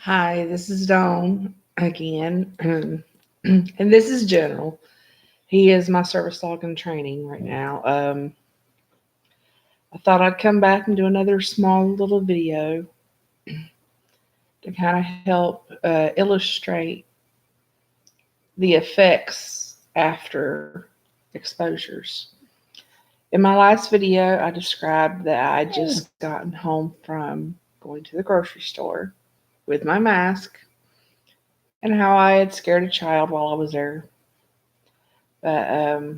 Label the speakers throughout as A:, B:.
A: Hi, this is Dawn again, and this is General. He is my service dog in training right now. I thought I'd come back and do another small little video to kind of help illustrate the effects after exposures. In my last video, I described that I just gotten home from going to the grocery store with my mask and how I had scared a child while I was there. But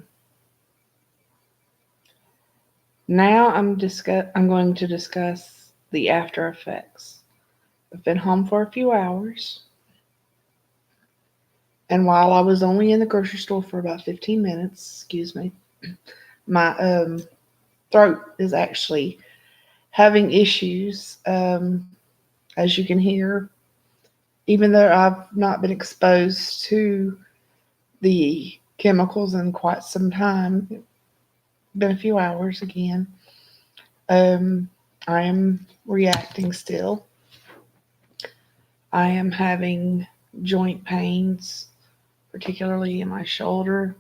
A: now I'm going to discuss the after effects. I've been home for a few hours, and while I was only in the grocery store for about 15 minutes, excuse me, my throat is actually having issues. As you can hear, even though I've not been exposed to the chemicals in quite some time, been a few hours again. Um, I am reacting still. I am having joint pains, particularly in my shoulder.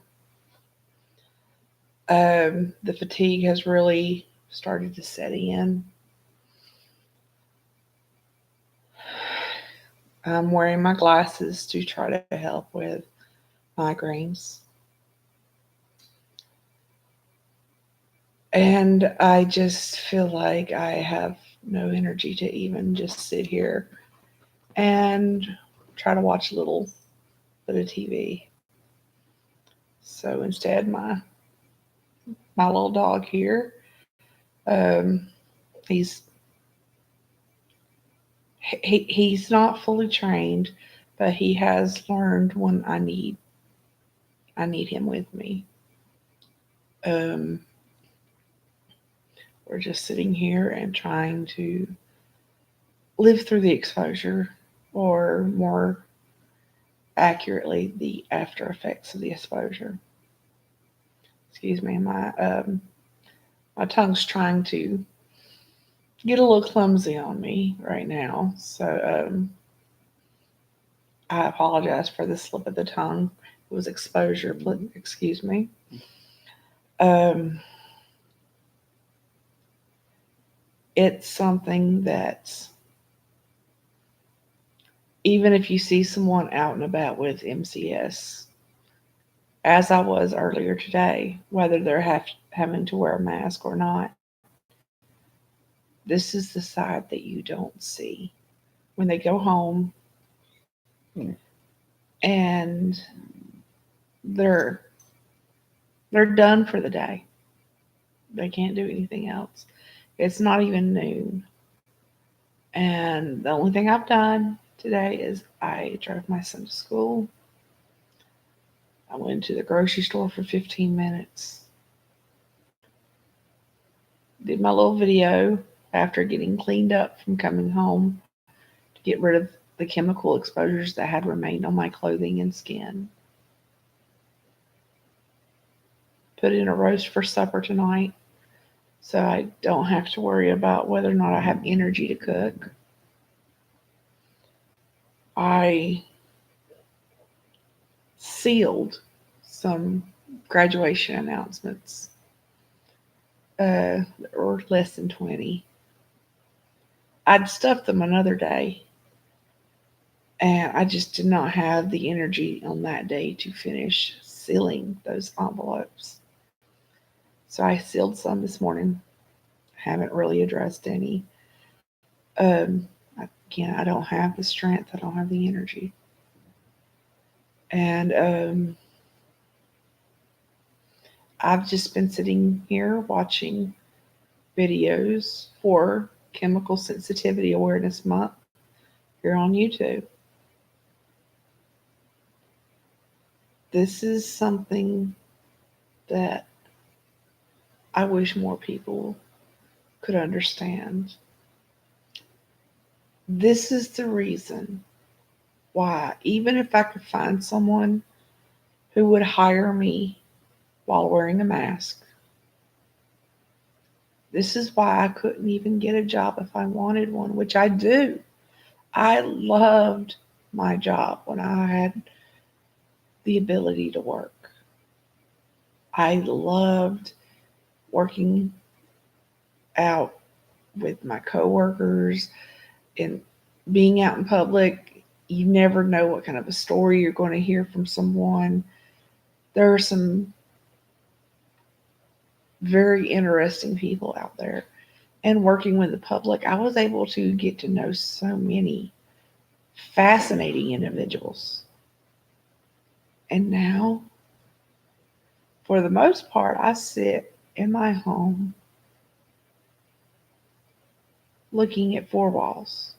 A: The fatigue has really started to set in. I'm wearing my glasses to try to help with migraines. And I just feel like I have no energy to even just sit here and try to watch a little bit of TV. So instead, my little dog here, um, he's he's not fully trained, but he has learned when I need him with me. Um, we're just sitting here and trying to live through the exposure, or more accurately, the after effects of the exposure. Excuse me, my tongue's trying to get a little clumsy on me right now, so I apologize for the slip of the tongue. It was exposure, excuse me. Um, it's something that even if you see someone out and about with MCS, as I was earlier today, whether they're having to wear a mask or not, this is the side that you don't see when they go home and they're they're done for the day. They can't do anything else. It's not even noon. And the only thing I've done today is I drove my son to school. I went to the grocery store for 15 minutes. Did my little video after getting cleaned up from coming home to get rid of the chemical exposures that had remained on my clothing and skin. Put in a roast for supper tonight so I don't have to worry about whether or not I have energy to cook. I sealed some graduation announcements, or less than 20. I'd stuffed them another day, and I just did not have the energy on that day to finish sealing those envelopes. So I sealed some this morning. Haven't really addressed any. Again, I don't have the strength. I don't have the energy. And I've just been sitting here watching videos for Chemical Sensitivity Awareness Month here on YouTube. This is something that I wish more people could understand. This is the reason why, even if I could find someone who would hire me while wearing a mask, this is why I couldn't even get a job if I wanted one, which I do. I loved my job when I had the ability to work. I loved working out with my coworkers and being out in public. You never know what kind of a story you're going to hear from someone. There are some very interesting people out there. And working with the public, I was able to get to know so many fascinating individuals. And now, for the most part, I sit in my home looking at four walls.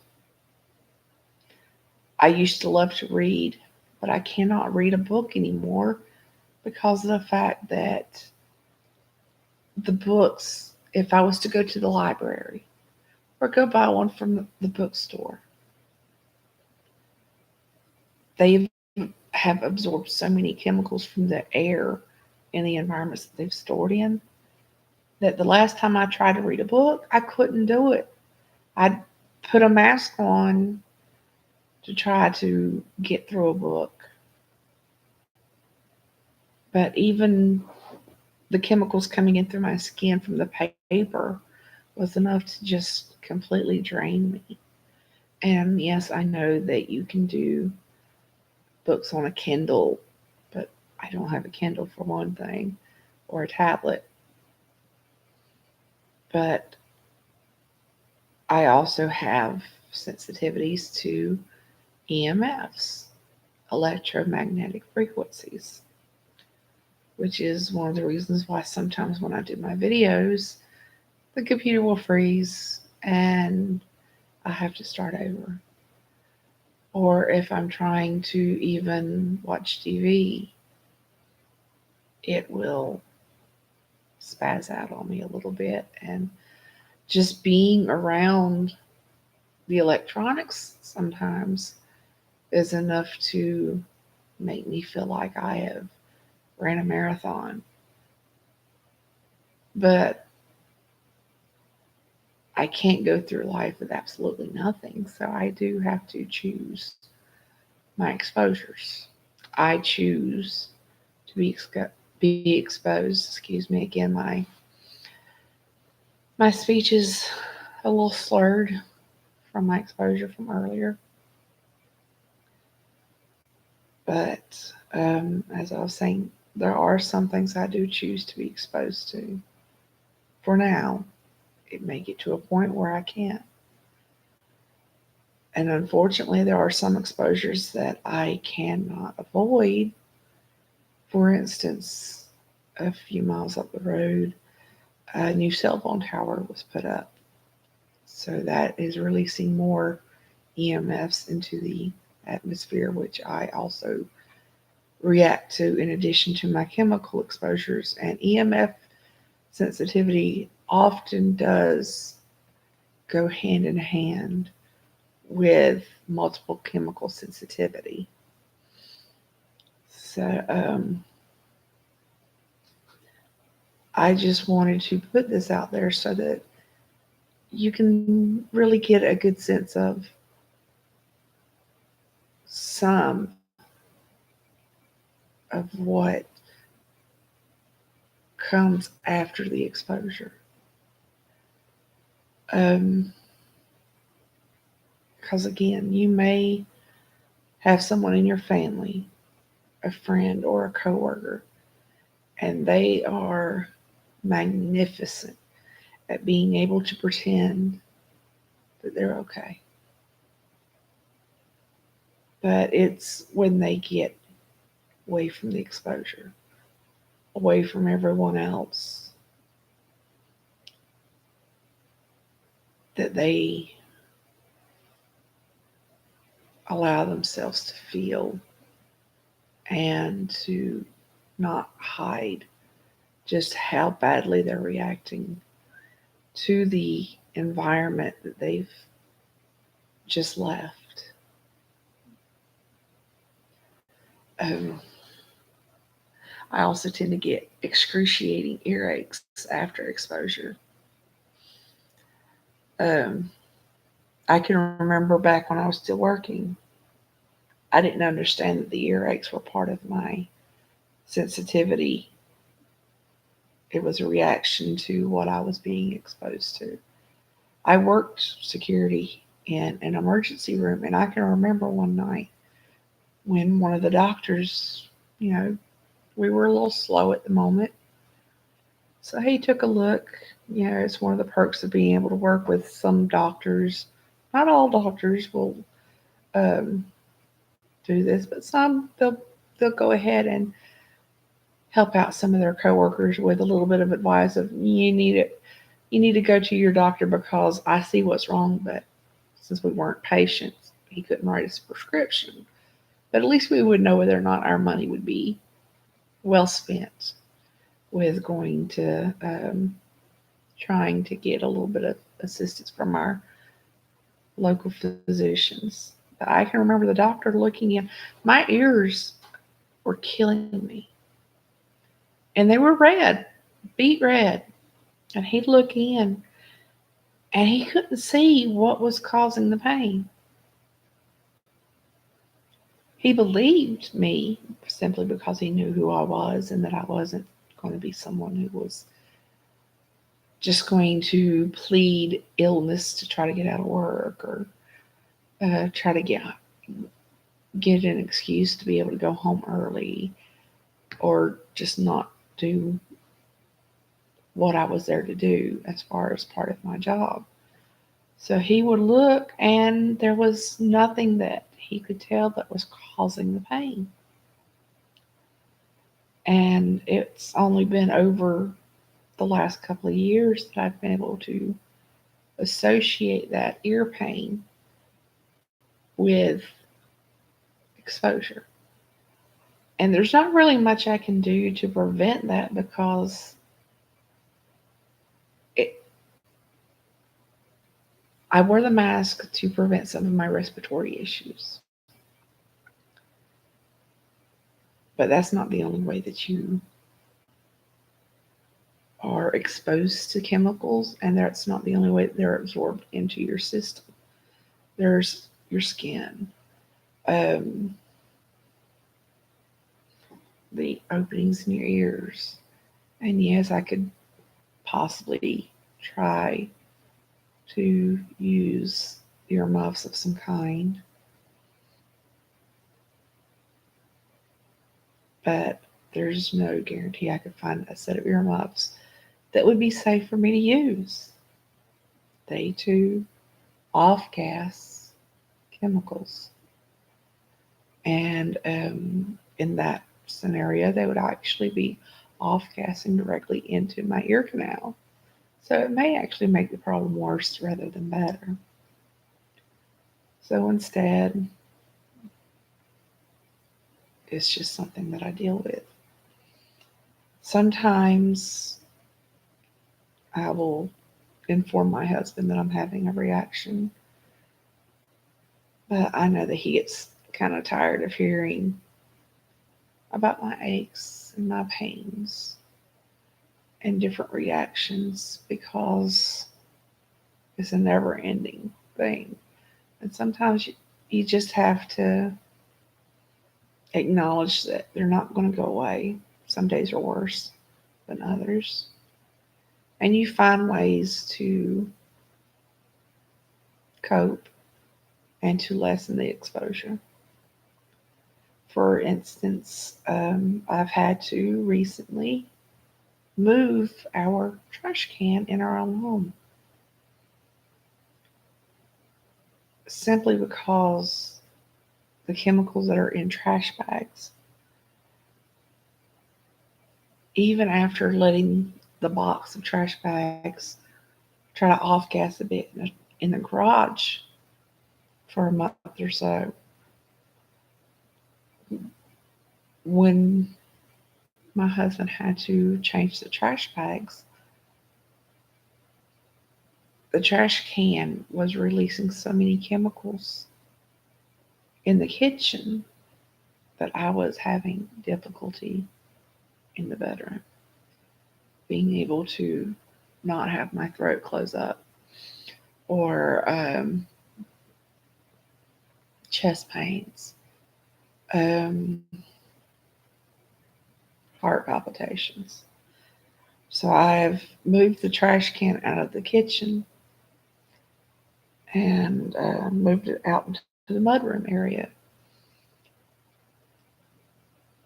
A: I used to love to read, but I cannot read a book anymore because of the fact that the books, if I was to go to the library or go buy one from the bookstore, they have absorbed so many chemicals from the air and the environments that they've stored in that the last time I tried to read a book, I couldn't do it. I'd put a mask on to try to get through a book. But even the chemicals coming in through my skin from the paper was enough to just completely drain me. And yes, I know that you can do books on a Kindle, but I don't have a Kindle for one thing, or a tablet. But I also have sensitivities to EMFs, electromagnetic frequencies, which is one of the reasons why sometimes when I do my videos, the computer will freeze and I have to start over. Or if I'm trying to even watch TV, it will spaz out on me a little bit. And just being around the electronics sometimes is enough to make me feel like I have ran a marathon. But I can't go through life with absolutely nothing. So I do have to choose my exposures. I choose to be exposed. Excuse me again. My speech is a little slurred from my exposure from earlier, but as I was saying, there are some things I do choose to be exposed to. For now, it may get to a point where I can't. And unfortunately, there are some exposures that I cannot avoid. For instance, a few miles up the road, a new cell phone tower was put up. So that is releasing more EMFs into the atmosphere, which I also react to in addition to my chemical exposures. And EMF sensitivity often does go hand in hand with multiple chemical sensitivity. So I just wanted to put this out there so that you can really get a good sense of some of what comes after the exposure. Because again, you may have someone in your family, a friend or a coworker, and they are magnificent at being able to pretend that they're okay. But it's when they get away from the exposure, away from everyone else, that they allow themselves to feel and to not hide just how badly they're reacting to the environment that they've just left. Um, I also tend to get excruciating earaches after exposure. Um, I can remember back when I was still working, I didn't understand that the earaches were part of my sensitivity. It was a reaction to what I was being exposed to. I worked security in an emergency room, and I can remember one night when one of the doctors, you know, we were a little slow at the moment. So he took a look. You know, it's one of the perks of being able to work with some doctors. Not all doctors will um, do this, but some they'll go ahead and help out some of their coworkers with a little bit of advice of you need to go to your doctor because I see what's wrong, but since we weren't patients, he couldn't write us a prescription. But at least we would know whether or not our money would be well spent with going to trying to get a little bit of assistance from our local physicians. But I can remember the doctor looking in. My ears were killing me, and they were red, beet red. And he'd look in, and he couldn't see what was causing the pain. He believed me simply because he knew who I was and that I wasn't going to be someone who was just going to plead illness to try to get out of work or try to get an excuse to be able to go home early or just not do what I was there to do as far as part of my job. So he would look, and there was nothing that he could tell that was causing the pain. And it's only been over the last couple of years that I've been able to associate that ear pain with exposure. And there's not really much I can do to prevent that because it, I wear the mask to prevent some of my respiratory issues. But that's not the only way that you are exposed to chemicals, and that's not the only way that they're absorbed into your system. There's your skin, um, the openings in your ears. And yes, I could possibly try to use earmuffs of some kind, but there's no guarantee I could find a set of earmuffs that would be safe for me to use. They too off gas chemicals. And in that scenario, they would actually be off gassing directly into my ear canal. So it may actually make the problem worse rather than better. So instead, it's just something that I deal with. Sometimes I will inform my husband that I'm having a reaction, but I know that he gets kind of tired of hearing about my aches and my pains and different reactions because it's a never ending thing. And sometimes you just have to acknowledge that they're not going to go away. Some days are worse than others. And you find ways to cope and to lessen the exposure. For instance, I've had to recently move our trash can in our own home simply because the chemicals that are in trash bags, even after letting the box of trash bags try to off gas a bit in the garage for a month or so, when my husband had to change the trash bags, the trash can was releasing so many chemicals in the kitchen that I was having difficulty in the bedroom, being able to not have my throat close up or chest pains, um, heart palpitations. So I've moved the trash can out of the kitchen and moved it out into the mudroom area.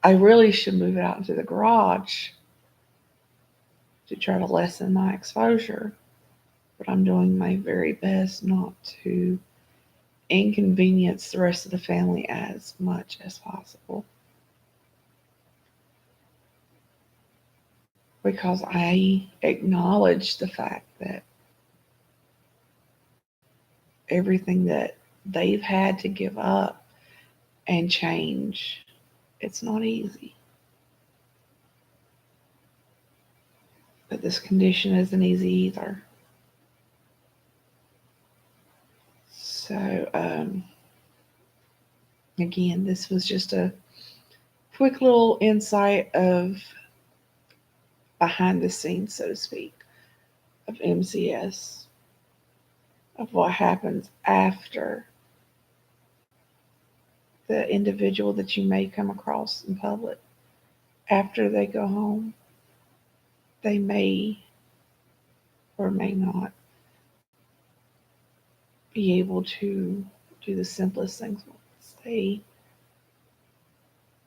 A: I really should move it out into the garage to try to lessen my exposure, but I'm doing my very best not to inconvenience the rest of the family as much as possible. Because I acknowledge the fact that everything that they've had to give up and change, it's not easy. But this condition isn't easy either. So, again, this was just a quick little insight of behind the scenes, so to speak, of MCS, of what happens after the individual that you may come across in public. After they go home, they may or may not be able to do the simplest things once they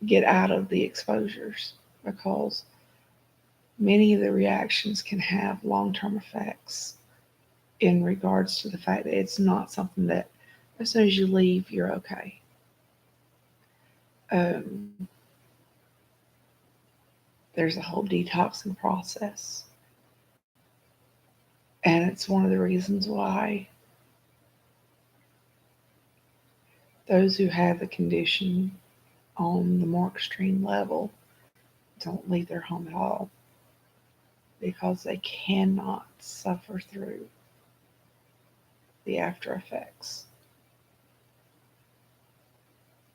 A: get out of the exposures, because many of the reactions can have long-term effects in regards to the fact that it's not something that as soon as you leave, you're okay. Um, there's a whole detoxing process. And it's one of the reasons why those who have the condition on the more extreme level don't leave their home at all, because they cannot suffer through the after effects.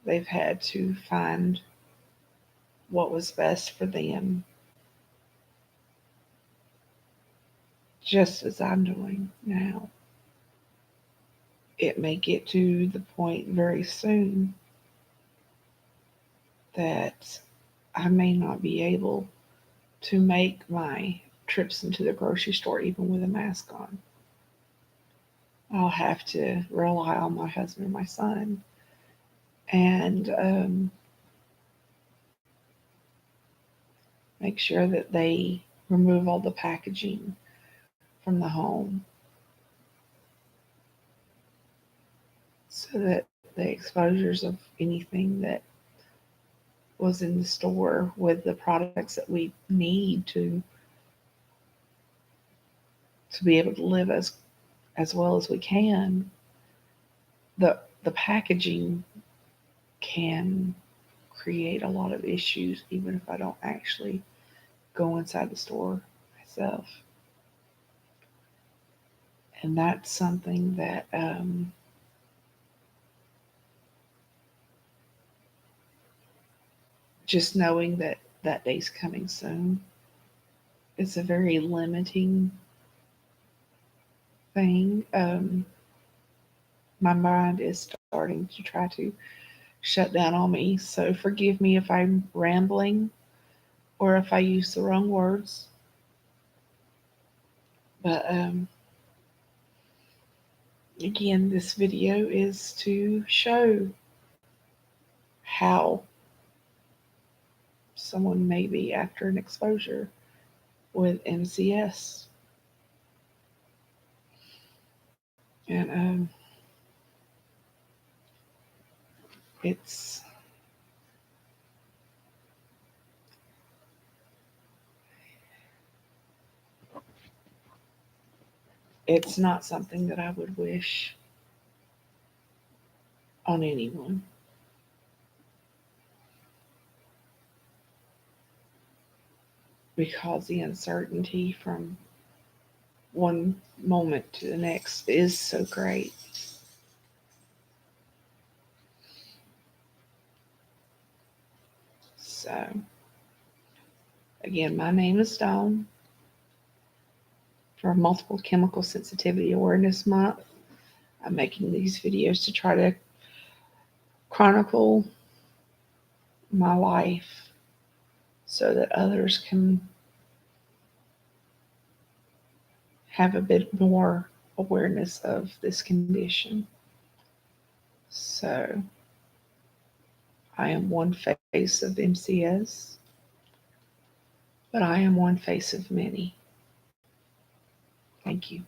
A: They've had to find what was best for them, just as I'm doing now. It may get to the point very soon that I may not be able to make my trips into the grocery store even with a mask on. I'll have to rely on my husband and my son, and make sure that they remove all the packaging from the home so that the exposures of anything that was in the store with the products that we need to be able to live as well as we can, the packaging can create a lot of issues even if I don't actually go inside the store myself. And that's something that just knowing that that day's coming soon is a very limiting thing. My mind is starting to try to shut down on me. So forgive me if I'm rambling or if I use the wrong words. But again, this video is to show how someone may be after an exposure with MCS. And it's not something that I would wish on anyone. Because the uncertainty from one moment to the next is so great. So, again, my name is Dawn. For Multiple Chemical Sensitivity Awareness Month, I'm making these videos to try to chronicle my life so that others can have a bit more awareness of this condition. So, I am one face of MCS, but I am one face of many. Thank you.